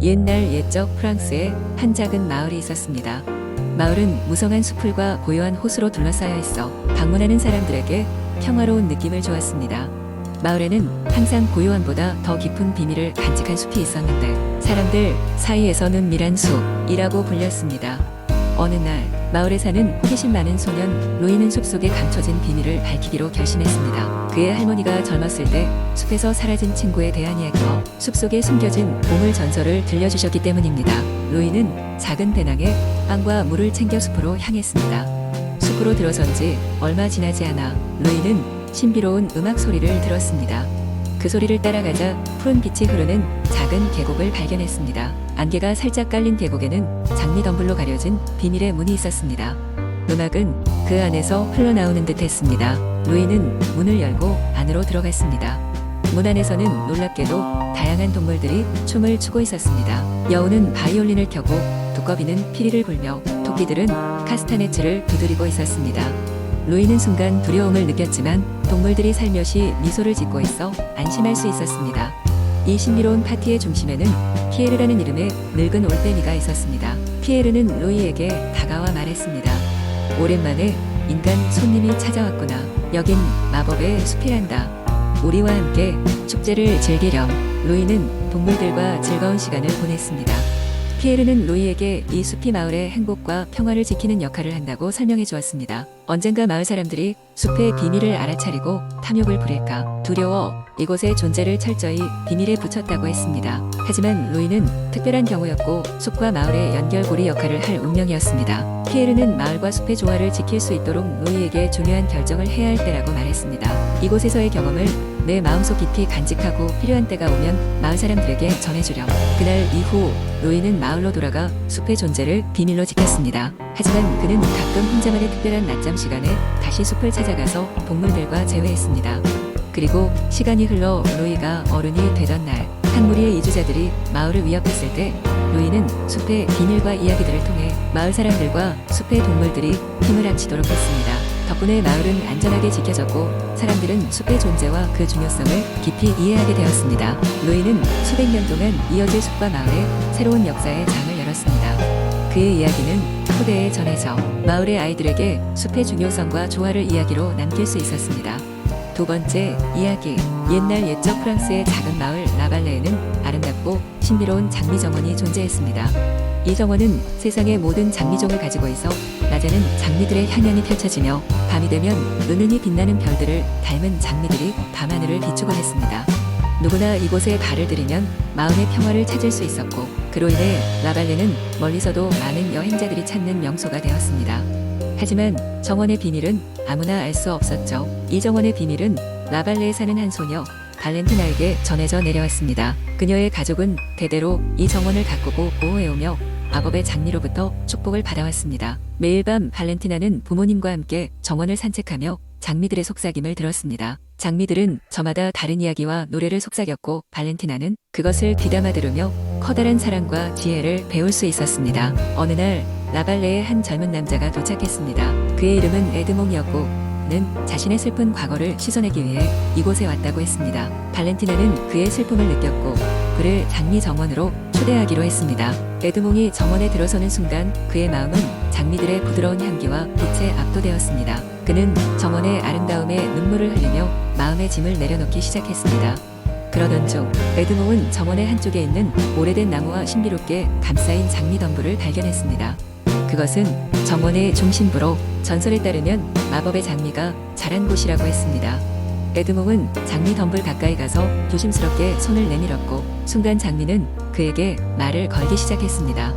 옛날 옛적 프랑스에 한 작은 마을이 있었습니다. 마을은 무성한 수풀과 고요한 호수로 둘러싸여 있어 방문하는 사람들에게 평화로운 느낌을 주었습니다. 마을에는 항상 고요함보다 더 깊은 비밀을 간직한 숲이 있었는데 사람들 사이에서는 미란 숲이라고 불렸습니다. 어느 날 마을에 사는 호기심 많은 소년 루이는 숲속에 감춰진 비밀을 밝히기로 결심했습니다. 그의 할머니가 젊었을 때 숲에서 사라진 친구에 대한 이야기와 숲속에 숨겨진 보물 전설을 들려주셨기 때문입니다. 루이는 작은 배낭에 빵과 물을 챙겨 숲으로 향했습니다. 숲으로 들어선 지 얼마 지나지 않아 루이는 신비로운 음악 소리를 들었습니다. 그 소리를 따라가자 푸른 빛이 흐르는 작은 계곡을 발견했습니다. 안개가 살짝 깔린 계곡에는 장미 덤불로 가려진 비밀의 문이 있었습니다. 음악은 그 안에서 흘러나오는 듯 했습니다. 루이는 문을 열고 안으로 들어갔습니다. 문 안에서는 놀랍게도 다양한 동물들이 춤을 추고 있었습니다. 여우는 바이올린을 켜고 두꺼비는 피리를 불며 토끼들은 카스타네츠를 두드리고 있었습니다. 루이는 순간 두려움을 느꼈지만 동물들이 살며시 미소를 짓고 있어 안심할 수 있었습니다. 이 신비로운 파티의 중심에는 피에르라는 이름의 늙은 올빼미가 있었습니다. 피에르는 루이에게 다가와 말했습니다. 오랜만에 인간 손님이 찾아왔구나. 여긴 마법의 숲이란다. 우리와 함께 축제를 즐기렴. 루이는 동물들과 즐거운 시간을 보냈습니다. 피에르는 루이에게 이 숲이 마을의 행복과 평화를 지키는 역할을 한다고 설명해 주었습니다. 언젠가 마을 사람들이 숲의 비밀을 알아차리고 탐욕을 부릴까 두려워 이곳의 존재를 철저히 비밀에 붙였다고 했습니다. 하지만 루이는 특별한 경우였고 숲과 마을의 연결고리 역할을 할 운명이었습니다. 피에르는 마을과 숲의 조화를 지킬 수 있도록 루이에게 중요한 결정을 해야 할 때라고 말했습니다. 이곳에서의 경험을 내 마음속 깊이 간직하고 필요한 때가 오면 마을 사람들에게 전해주렴. 그날 이후 루이는 마을로 돌아가 숲의 존재를 비밀로 지켰습니다. 하지만 그는 가끔 혼자만의 특별한 낮잠 시간에 다시 숲을 찾아가서 동물들과 재회했습니다. 그리고 시간이 흘러 루이가 어른이 되던 날 한 무리의 이주자들이 마을을 위협했을 때 루이는 숲의 비밀과 이야기들을 통해 마을 사람들과 숲의 동물들이 힘을 합치도록 했습니다. 덕분에 마을은 안전하게 지켜졌고 사람들은 숲의 존재와 그 중요성을 깊이 이해하게 되었습니다. 루이는 수백 년 동안 이어질 숲과 마을의 새로운 역사의 장을 열었습니다. 그의 이야기는 후대에 전해져 마을의 아이들에게 숲의 중요성과 조화를 이야기로 남길 수 있었습니다. 두 번째 이야기. 옛날 옛적 프랑스의 작은 마을 라발레에는 아름답고 신비로운 장미 정원이 존재했습니다. 이 정원은 세상의 모든 장미종을 가지고 있어 낮에는 장미들의 향연이 펼쳐지며 밤이 되면 은은히 빛나는 별들을 닮은 장미들이 밤하늘을 비추곤 했습니다. 누구나 이곳에 발을 들이면 마음의 평화를 찾을 수 있었고 그로 인해 라발레는 멀리서도 많은 여행자들이 찾는 명소가 되었습니다. 하지만 정원의 비밀은 아무나 알 수 없었죠. 이 정원의 비밀은 라발레에 사는 한 소녀 발렌티나에게 전해져 내려왔습니다. 그녀의 가족은 대대로 이 정원을 가꾸고 보호해오며 마법의 장미로부터 축복을 받아왔습니다. 매일 밤 발렌티나는 부모님과 함께 정원을 산책하며 장미들의 속삭임을 들었습니다. 장미들은 저마다 다른 이야기와 노래를 속삭였고 발렌티나는 그것을 귀담아 들으며 커다란 사랑과 지혜를 배울 수 있었습니다. 어느 날 라발레의 한 젊은 남자가 도착했습니다. 그의 이름은 에드몽이었고 는 자신의 슬픈 과거를 씻어내기 위해 이곳에 왔다고 했습니다. 발렌티나는 그의 슬픔을 느꼈고 그를 장미 정원으로 초대하기로 했습니다. 에드몽이 정원에 들어서는 순간 그의 마음은 장미들의 부드러운 향기와 빛에 압도되었습니다. 그는 정원의 아름다움에 눈물을 흘리며 마음의 짐을 내려놓기 시작했습니다. 그러던 중 에드몽은 정원의 한쪽에 있는 오래된 나무와 신비롭게 감싸인 장미 덤불을 발견했습니다. 그것은 정원의 중심부로 전설에 따르면 마법의 장미가 자란 곳이라고 했습니다. 에드몽은 장미 덤불 가까이 가서 조심스럽게 손을 내밀었고 순간 장미는 그에게 말을 걸기 시작했습니다.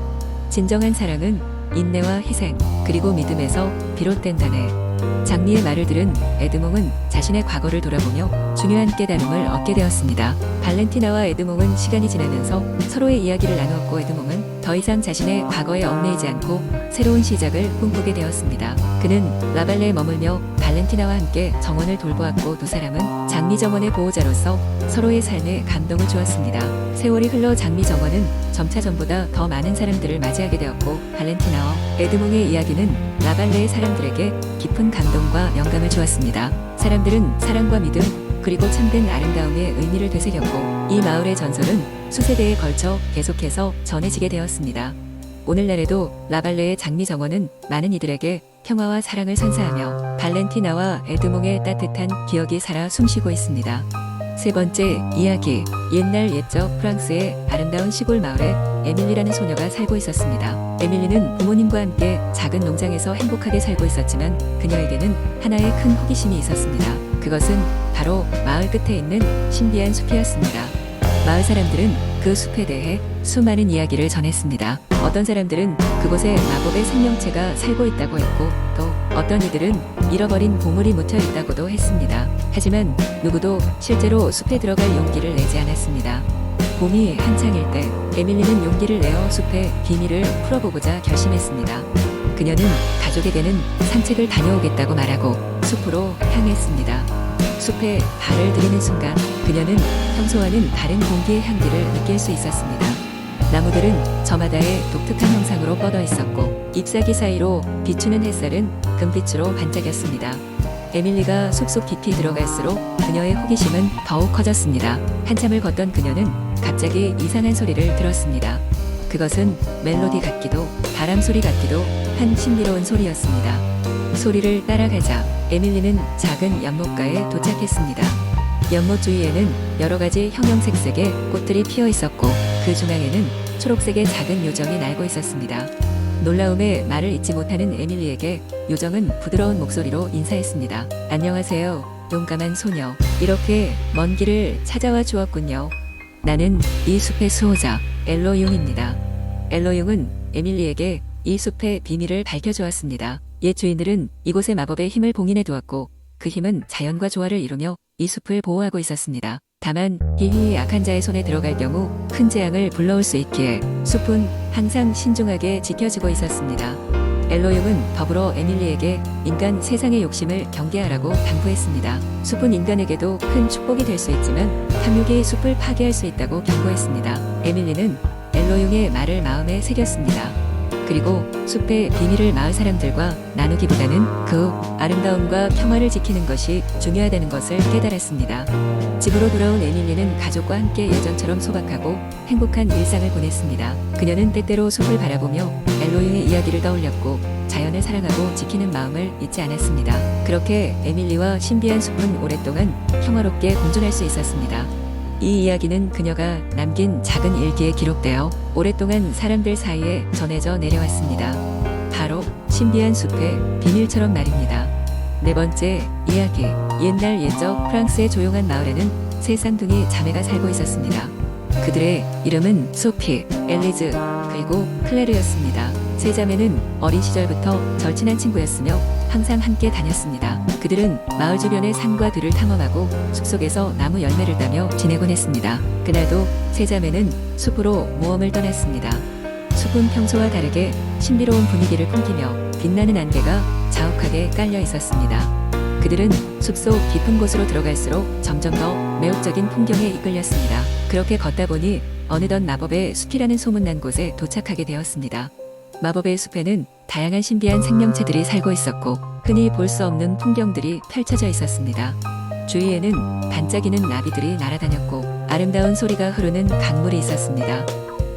진정한 사랑은 인내와 희생 그리고 믿음에서 비롯된다네. 장미의 말을 들은 에드몽은 자신의 과거를 돌아보며 중요한 깨달음을 얻게 되었습니다. 발렌티나와 에드몽은 시간이 지나면서 서로의 이야기를 나누었고 에드몽은 더 이상 자신의 과거에 얽매이지 않고 새로운 시작을 꿈꾸게 되었습니다. 그는 라발레에 머물며 발렌티나와 함께 정원을 돌보았고 두 사람은 장미 정원의 보호자로서 서로의 삶에 감동을 주었습니다. 세월이 흘러 장미 정원은 점차 전보다 더 많은 사람들을 맞이하게 되었고 발렌티나와 에드몽의 이야기는 라발레의 사람들에게 깊은 감동과 영감을 주었습니다. 사람들은 사랑과 믿음 그리고 참된 아름다움의 의미를 되새겼고 이 마을의 전설은 수세대에 걸쳐 계속해서 전해지게 되었습니다. 오늘날에도 라발레의 장미 정원은 많은 이들에게 평화와 사랑을 선사하며 발렌티나와 에드몽의 따뜻한 기억이 살아 숨쉬고 있습니다. 세 번째 이야기. 옛날 옛적 프랑스의 아름다운 시골 마을에 에밀리라는 소녀가 살고 있었습니다. 에밀리는 부모님과 함께 작은 농장에서 행복하게 살고 있었지만 그녀에게는 하나의 큰 호기심이 있었습니다. 그것은 바로 마을 끝에 있는 신비한 숲이었습니다. 마을 사람들은 그 숲에 대해 수많은 이야기를 전했습니다. 어떤 사람들은 그곳에 마법의 생명체가 살고 있다고 했고, 또 어떤 이들은 잃어버린 보물이 묻혀 있다고도 했습니다. 하지만 누구도 실제로 숲에 들어갈 용기를 내지 않았습니다. 봄이 한창일 때 에밀리는 용기를 내어 숲의 비밀을 풀어보고자 결심했습니다. 그녀는 가족에게는 산책을 다녀오겠다고 말하고 숲으로 향했습니다. 숲에 발을 들이는 순간 그녀는 평소와는 다른 공기의 향기를 느낄 수 있었습니다. 나무들은 저마다의 독특한 형상으로 뻗어 있었고 잎사귀 사이로 비추는 햇살은 금빛으로 반짝였습니다. 에밀리가 숲속 깊이 들어갈수록 그녀의 호기심은 더욱 커졌습니다. 한참을 걷던 그녀는 갑자기 이상한 소리를 들었습니다. 그것은 멜로디 같기도 바람 소리 같기도 한 신비로운 소리였습니다. 소리를 따라가자 에밀리는 작은 연못가에 도착했습니다. 연못 주위에는 여러 가지 형형색색의 꽃들이 피어 있었고 그 중앙에는 초록색의 작은 요정이 날고 있었습니다. 놀라움에 말을 잇지 못하는 에밀리에게 요정은 부드러운 목소리로 인사했습니다. 안녕하세요, 용감한 소녀. 이렇게 먼 길을 찾아와 주었군요. 나는 이 숲의 수호자 엘로융입니다. 엘로융은 에밀리에게 이 숲의 비밀을 밝혀주었습니다. 옛 주인들은 이곳의 마법의 힘을 봉인해 두었고 그 힘은 자연과 조화를 이루며 이 숲을 보호하고 있었습니다. 다만 이 악한 자의 손에 들어갈 경우 큰 재앙을 불러올 수 있기에 숲은 항상 신중하게 지켜지고 있었습니다. 엘로융은 더불어 에밀리에게 인간 세상의 욕심을 경계하라고 당부했습니다. 숲은 인간에게도 큰 축복이 될 수 있지만 탐욕이 숲을 파괴할 수 있다고 경고했습니다. 에밀리는 엘로융의 말을 마음에 새겼습니다. 그리고 숲의 비밀을 마을 사람들과 나누기보다는 그 아름다움과 평화를 지키는 것이 중요하다는 것을 깨달았습니다. 집으로 돌아온 에밀리는 가족과 함께 예전처럼 소박하고 행복한 일상을 보냈습니다. 그녀는 때때로 숲을 바라보며 엘로융의 이야기를 떠올렸고 자연을 사랑하고 지키는 마음을 잊지 않았습니다. 그렇게 에밀리와 신비한 숲은 오랫동안 평화롭게 공존할 수 있었습니다. 이 이야기는 그녀가 남긴 작은 일기에 기록되어 오랫동안 사람들 사이에 전해져 내려왔습니다. 바로 신비한 숲의 비밀처럼 말입니다. 네 번째 이야기. 옛날 옛적 프랑스의 조용한 마을에는 세 쌍둥이 자매가 살고 있었습니다. 그들의 이름은 소피, 엘리즈, 그리고 클레르였습니다. 세 자매는 어린 시절부터 절친한 친구였으며 항상 함께 다녔습니다. 그들은 마을 주변의 산과 들을 탐험하고 숲속에서 나무 열매를 따며 지내곤 했습니다. 그날도 세 자매는 숲으로 모험을 떠났습니다. 숲은 평소와 다르게 신비로운 분위기를 풍기며 빛나는 안개가 자욱하게 깔려 있었습니다. 그들은 숲속 깊은 곳으로 들어갈수록 점점 더 매혹적인 풍경에 이끌렸습니다. 그렇게 걷다 보니 어느덧 마법의 숲이라는 소문난 곳에 도착하게 되었습니다. 마법의 숲에는 다양한 신비한 생명체들이 살고 있었고 흔히 볼 수 없는 풍경들이 펼쳐져 있었습니다. 주위에는 반짝이는 나비들이 날아다녔고 아름다운 소리가 흐르는 강물이 있었습니다.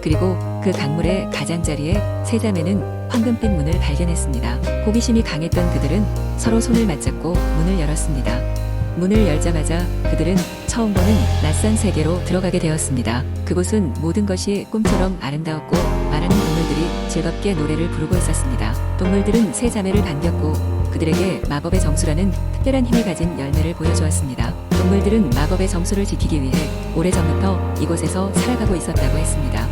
그리고 그 강물의 가장자리에 세 자매는 황금빛 문을 발견했습니다. 호기심이 강했던 그들은 서로 손을 맞잡고 문을 열었습니다. 문을 열자마자 그들은 처음 보는 낯선 세계로 들어가게 되었습니다. 그곳은 모든 것이 꿈처럼 아름다웠고 말하는 동물들이 즐겁게 노래를 부르고 있었습니다. 동물들은 세 자매를 반겼고 그들에게 마법의 정수라는 특별한 힘을 가진 열매를 보여주었습니다. 동물들은 마법의 정수를 지키기 위해 오래전부터 이곳에서 살아가고 있었다고 했습니다.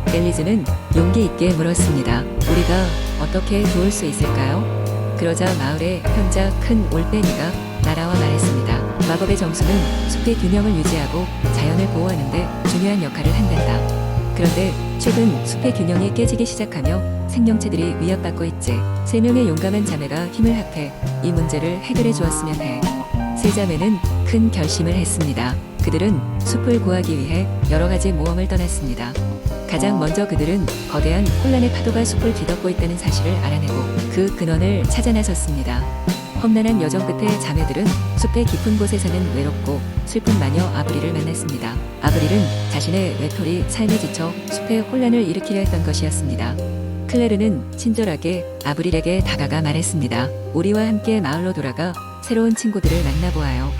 엘리즈는 용기 있게 물었습니다. 우리가 어떻게 도울 수 있을까요? 그러자 마을의 현자 큰 올빼미가 날아와 말했습니다. 마법의 정수는 숲의 균형을 유지하고 자연을 보호하는 데 중요한 역할을 한단다. 그런데 최근 숲의 균형이 깨지기 시작하며 생명체들이 위협받고 있지. 세 명의 용감한 자매가 힘을 합해 이 문제를 해결해 주었으면 해. 세 자매는 큰 결심을 했습니다. 그들은 숲을 구하기 위해 여러 가지 모험을 떠났습니다. 가장 먼저 그들은 거대한 혼란의 파도가 숲을 뒤덮고 있다는 사실을 알아내고 그 근원을 찾아 나섰습니다. 험난한 여정 끝에 자매들은 숲의 깊은 곳에 사는 외롭고 슬픈 마녀 아브릴을 만났습니다. 아브릴은 자신의 외톨이 삶에 지쳐 숲에 혼란을 일으키려 했던 것이었습니다. 클레르는 친절하게 아브릴에게 다가가 말했습니다. 우리와 함께 마을로 돌아가 새로운 친구들을 만나보아요.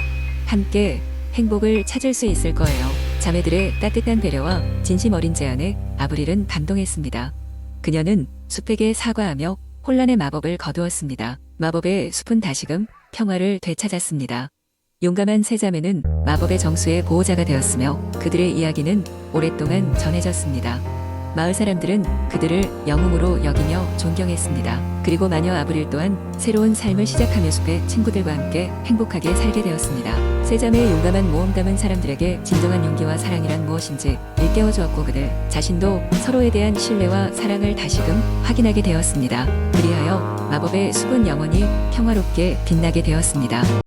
함께 행복을 찾을 수 있을 거예요. 자매들의 따뜻한 배려와 진심 어린 제안에 아브릴은 감동했습니다. 그녀는 숲에게 사과하며 혼란의 마법을 거두었습니다. 마법의 숲은 다시금 평화를 되찾았습니다. 용감한 세 자매는 마법의 정수의 보호자가 되었으며 그들의 이야기는 오랫동안 전해졌습니다. 마을 사람들은 그들을 영웅으로 여기며 존경했습니다. 그리고 마녀 아브릴 또한 새로운 삶을 시작하며 숲의 친구들과 함께 행복하게 살게 되었습니다. 세 자매의 용감한 모험담은 사람들에게 진정한 용기와 사랑이란 무엇인지 일깨워주었고 그들 자신도 서로에 대한 신뢰와 사랑을 다시금 확인하게 되었습니다. 그리하여 마법의 숲은 영원히 평화롭게 빛나게 되었습니다.